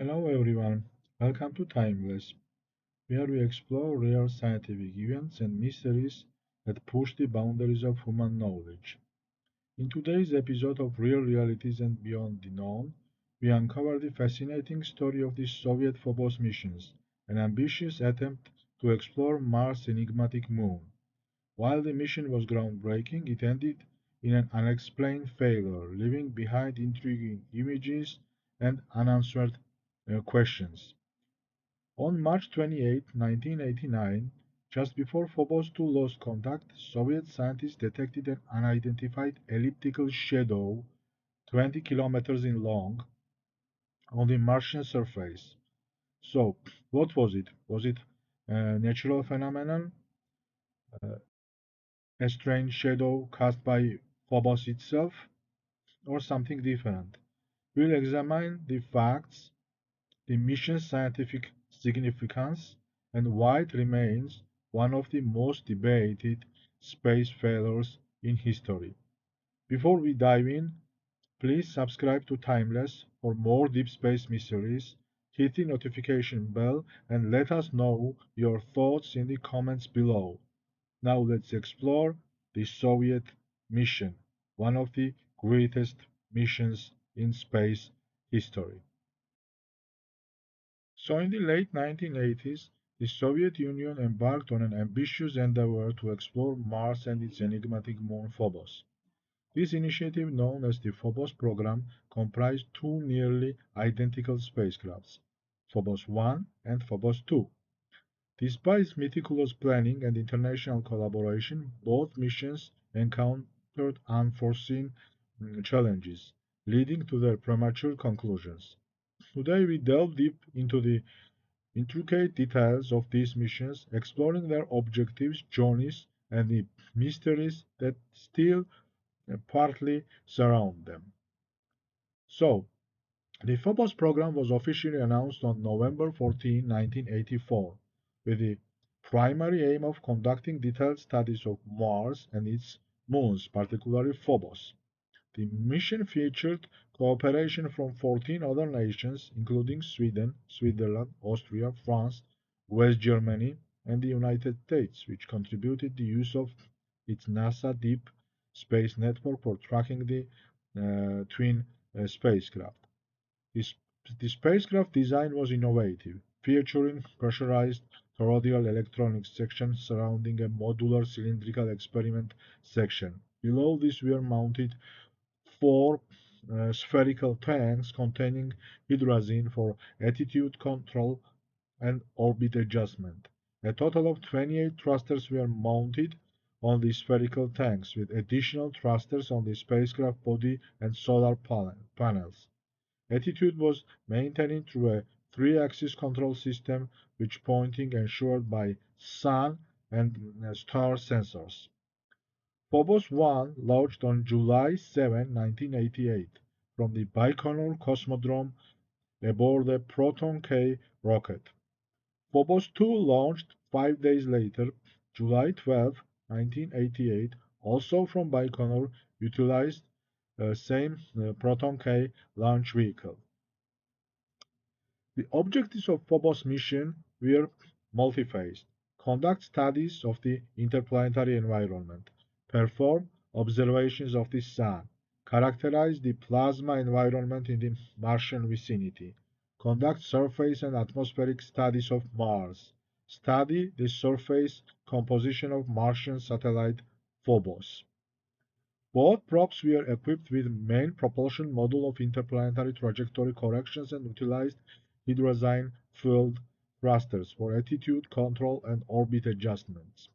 Hello everyone, welcome to Timeless, where we explore rare scientific events and mysteries that push the boundaries of human knowledge. In today's episode of Real Realities and Beyond the Known, we uncover the fascinating story of the Soviet Phobos missions, an ambitious attempt to explore Mars' enigmatic moon. While the mission was groundbreaking, it ended in an unexplained failure, leaving behind intriguing images and unanswered questions. On March 28, 1989, just before Phobos 2 lost contact, Soviet scientists detected an unidentified elliptical shadow 20 kilometers in long on the Martian surface. So, what was it? Was it a natural phenomenon, a strange shadow cast by Phobos itself, or something different? We'll examine the facts, the mission's scientific significance, and why it remains one of the most debated space failures in history. Before we dive in, please subscribe to Timeless for more deep space mysteries, hit the notification bell, and let us know your thoughts in the comments below. Now let's explore the Soviet mission, one of the greatest missions in space history. So in the late 1980s, the Soviet Union embarked on an ambitious endeavor to explore Mars and its enigmatic moon Phobos. This initiative, known as the Phobos program, comprised two nearly identical spacecrafts, Phobos 1 and Phobos 2. Despite meticulous planning and international collaboration, both missions encountered unforeseen challenges, leading to their premature conclusions. Today, we delve deep into the intricate details of these missions, exploring their objectives, journeys, and the mysteries that still partly surround them. So, the Phobos program was officially announced on November 14, 1984, with the primary aim of conducting detailed studies of Mars and its moons, particularly Phobos. The mission featured cooperation from 14 other nations, including Sweden, Switzerland, Austria, France, West Germany, and the United States, which contributed the use of its NASA Deep Space Network for tracking the twin spacecraft. This, the spacecraft design was innovative, featuring pressurized toroidal electronics section surrounding a modular cylindrical experiment section. Below this were mounted four spherical tanks containing hydrazine for attitude control and orbit adjustment. A total of 28 thrusters were mounted on the spherical tanks, with additional thrusters on the spacecraft body and solar panels. Attitude was maintained through a three-axis control system, with pointing ensured by sun and star sensors. Phobos 1 launched on July 7, 1988, from the Baikonur Cosmodrome aboard a Proton-K rocket. Phobos 2 launched 5 days later, July 12, 1988, also from Baikonur, utilized the same Proton-K launch vehicle. The objectives of Phobos mission were multi-phased: conduct studies of the interplanetary environment, perform observations of the Sun, characterize the plasma environment in the Martian vicinity, conduct surface and atmospheric studies of Mars, study the surface composition of Martian satellite Phobos. Both probes were equipped with main propulsion module of interplanetary trajectory corrections and utilized hydrazine-fueled thrusters for attitude control and orbit adjustments.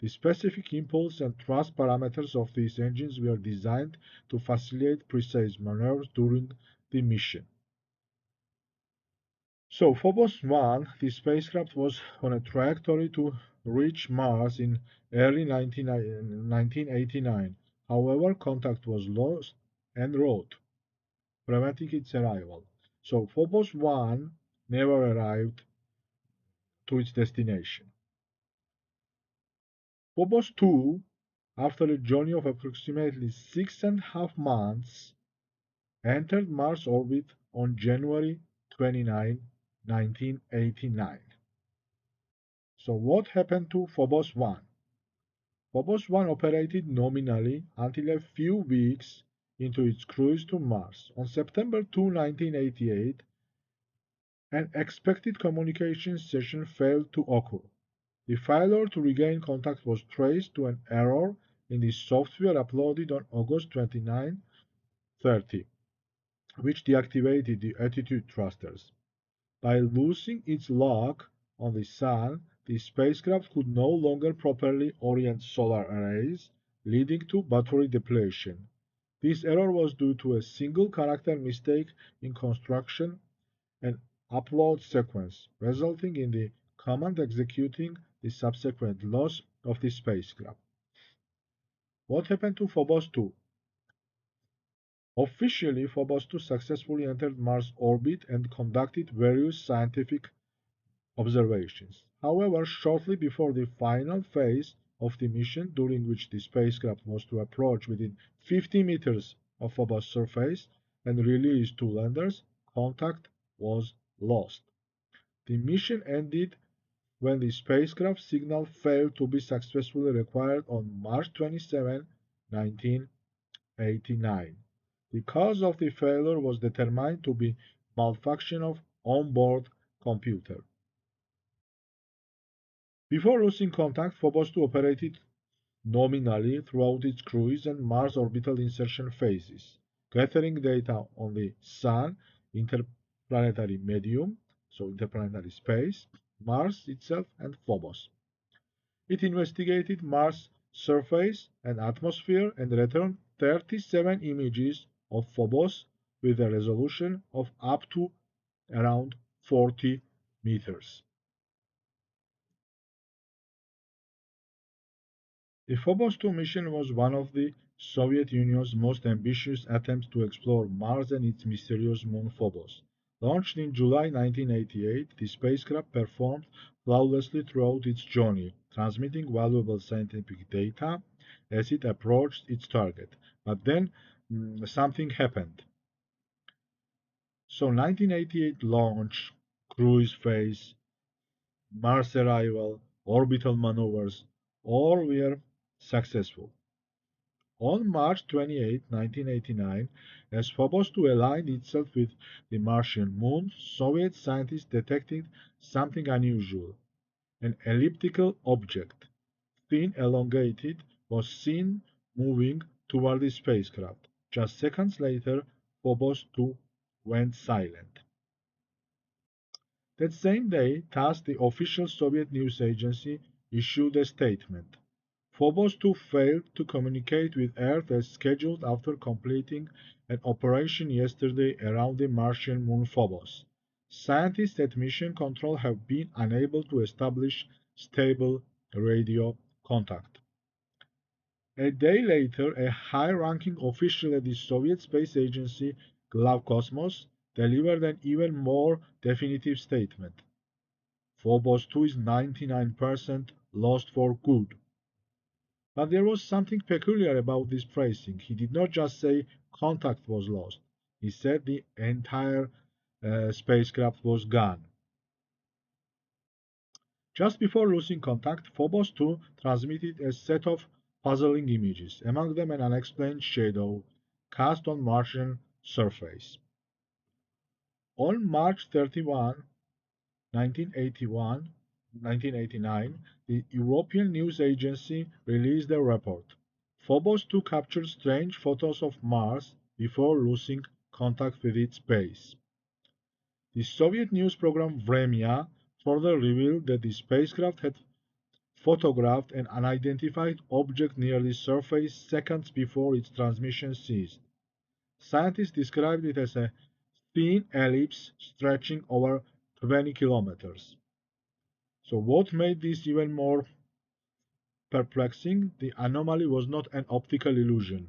The specific impulse and thrust parameters of these engines were designed to facilitate precise maneuvers during the mission. So, Phobos 1, the spacecraft was on a trajectory to reach Mars in early 1989. However, contact was lost en route, preventing its arrival. So, Phobos 1 never arrived to its destination. Phobos 2, after a journey of approximately 6.5 months, entered Mars orbit on January 29, 1989. So what happened to Phobos 1? Phobos 1 operated nominally until a few weeks into its cruise to Mars. On September 2, 1988, an expected communication session failed to occur. The failure to regain contact was traced to an error in the software uploaded on August 29, 30, which deactivated the attitude thrusters. By losing its lock on the Sun, the spacecraft could no longer properly orient solar arrays, leading to battery depletion. This error was due to a single character mistake in construction and upload sequence, resulting in the command executing the subsequent loss of the spacecraft. What happened to Phobos 2? Officially, Phobos 2 successfully entered Mars orbit and conducted various scientific observations. However, shortly before the final phase of the mission, during which the spacecraft was to approach within 50 meters of Phobos' surface and release two landers, contact was lost. The mission ended when the spacecraft signal failed to be successfully acquired on March 27, 1989. The cause of the failure was determined to be malfunction of onboard computer. Before losing contact, Phobos 2 operated nominally throughout its cruise and Mars orbital insertion phases, gathering data on the Sun, interplanetary medium, so interplanetary space, Mars itself, and Phobos. It investigated Mars' surface and atmosphere and returned 37 images of Phobos with a resolution of up to around 40 meters. The Phobos 2 mission was one of the Soviet Union's most ambitious attempts to explore Mars and its mysterious moon Phobos. Launched in July 1988, the spacecraft performed flawlessly throughout its journey, transmitting valuable scientific data as it approached its target. But then something happened. So 1988 launch, cruise phase, Mars arrival, orbital maneuvers, all were successful. On March 28, 1989, as Phobos 2 aligned itself with the Martian moon, Soviet scientists detected something unusual. An elliptical object, thin elongated, was seen moving toward the spacecraft. Just seconds later, Phobos 2 went silent. That same day, TASS, the official Soviet news agency, issued a statement. Phobos 2 failed to communicate with Earth as scheduled after completing an operation yesterday around the Martian moon Phobos. Scientists at Mission Control have been unable to establish stable radio contact. A day later, a high-ranking official at the Soviet space agency Glavkosmos delivered an even more definitive statement. Phobos 2 is 99% lost for good. But there was something peculiar about this phrasing. He did not just say contact was lost. He said the entire spacecraft was gone. Just before losing contact, Phobos 2 transmitted a set of puzzling images, among them an unexplained shadow cast on Martian surface. On March 31, 1989, the European news agency released a report. Phobos 2 captured strange photos of Mars before losing contact with its base. The Soviet news program Vremya further revealed that the spacecraft had photographed an unidentified object near the surface seconds before its transmission ceased. Scientists described it as a thin ellipse stretching over 20 kilometers. So what made this even more perplexing? The anomaly was not an optical illusion.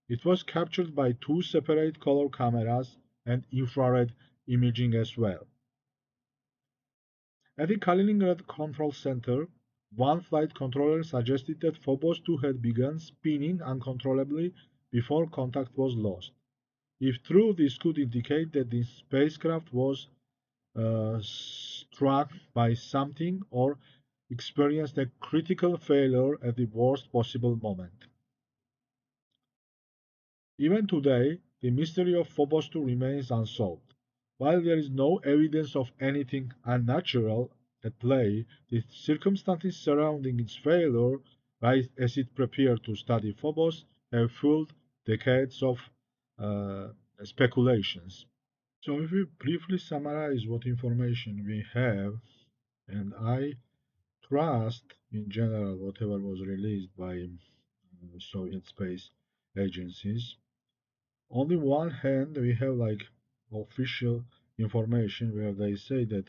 It was captured by two separate color cameras and infrared imaging as well. At the Kaliningrad Control Center, one flight controller suggested that Phobos 2 had begun spinning uncontrollably before contact was lost. If true, this could indicate that the spacecraft was struck by something or experienced a critical failure at the worst possible moment. Even today, the mystery of Phobos 2 remains unsolved. While there is no evidence of anything unnatural at play, the circumstances surrounding its failure, right as it prepared to study Phobos, have fueled decades of uh, speculations. So, if we briefly summarize what information we have, and I trust in general whatever was released by Soviet space agencies. On the one hand, we have like official information where they say that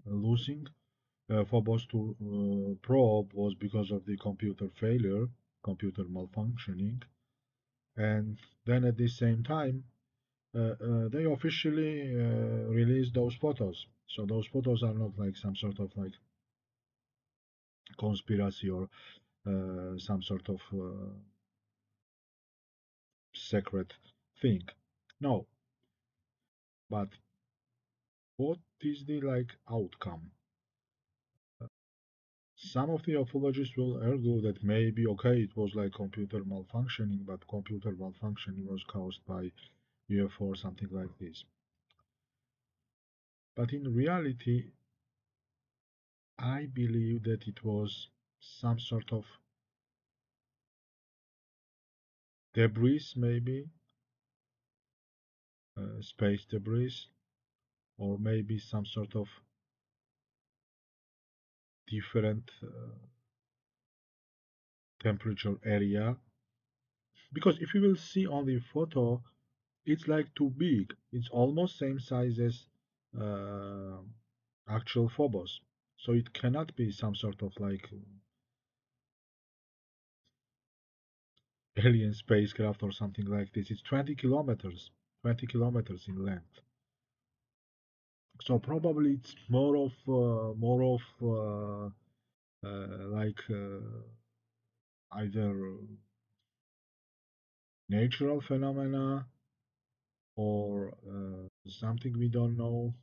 losing Phobos 2 probe was because of the computer failure, computer malfunctioning, and then at the same time, they officially released those photos. So those photos are not like some sort of like conspiracy or some sort of secret thing. No, but what is the like outcome? Some of the ufologists will argue that maybe okay, it was like computer malfunctioning, but computer malfunctioning was caused by UFO or something like this. But in reality, I believe that it was some sort of debris, maybe space debris, or maybe some sort of different temperature area. Because if you will see on the photo, it's like too big. It's almost same size as uh, actual Phobos. So it cannot be some sort of like alien spacecraft or something like this. It's 20 kilometers in length. So probably it's like either natural phenomena or something we don't know.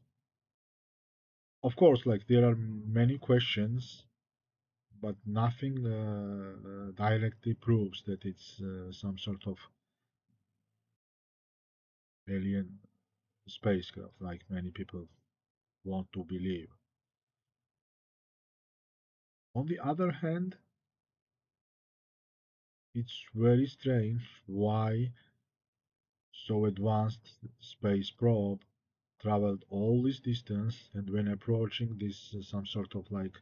Of course, like there are many questions, but nothing directly proves that it's some sort of alien spacecraft, like many people want to believe. On the other hand, it's very strange why so advanced space probe traveled all this distance and when approaching this some sort of like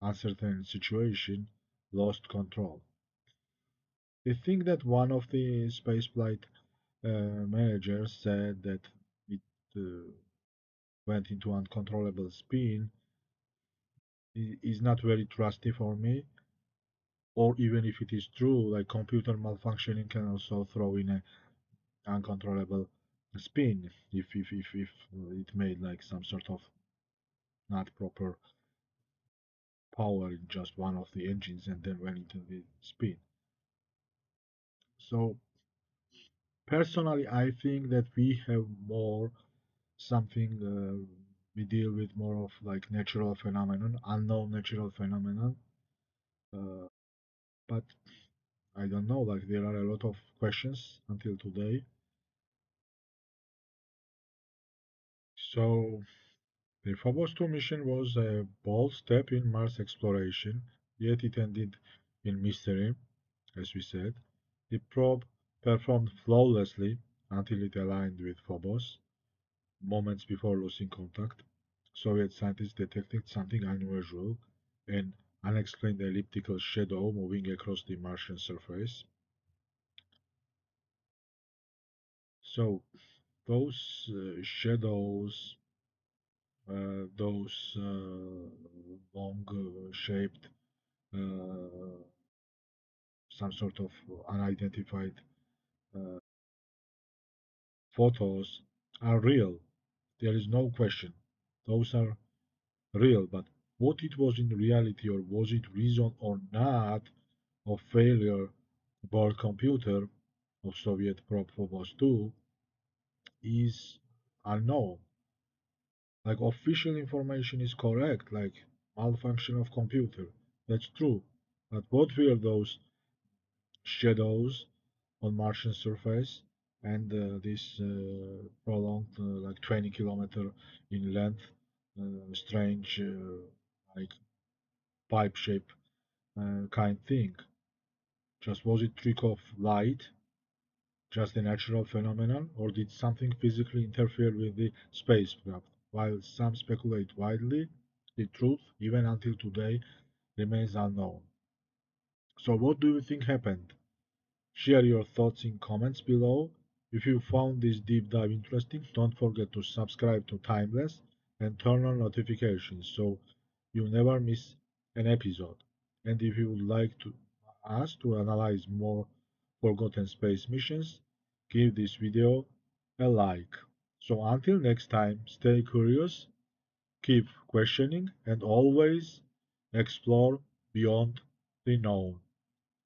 uncertain situation lost control. They think that one of the spaceflight managers said that it uh, went into uncontrollable spin is not very trusty for me. Or even if it is true, like computer malfunctioning can also throw in a uncontrollable spin if it made like some sort of not proper power in just one of the engines and then went into the spin. So personally, I think that we have more something we deal with more of like natural phenomenon, unknown natural phenomenon. But I don't know, like there are a lot of questions until today. So the Phobos 2 mission was a bold step in Mars exploration, yet it ended in mystery, as we said. The probe performed flawlessly until it aligned with Phobos. Moments before losing contact, Soviet scientists detected something unusual, an unexplained elliptical shadow moving across the Martian surface. So those shadows, those long shaped, some sort of unidentified photos are real. There is no question. Those are real, but what it was in reality, or was it reason or not of failure aboard computer, of Soviet probe Phobos 2 is unknown. Like official information is correct, like malfunction of computer. That's true. But what were those shadows on Martian surface and this prolonged like 20 kilometer in length, strange like pipe shape kind thing? Just was it trick of light, just a natural phenomenon, or did something physically interfere with the spacecraft? While some speculate widely, the truth, even until today, remains unknown. So what do you think happened? Share your thoughts in comments below. If you found this deep dive interesting, don't forget to subscribe to Timeless and turn on notifications so you never miss an episode. And if you would like us to analyze more forgotten space missions, give this video a like. So until next time, stay curious, keep questioning, and always explore beyond the known.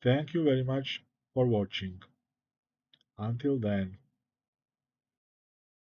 Thank you very much for watching. Until then.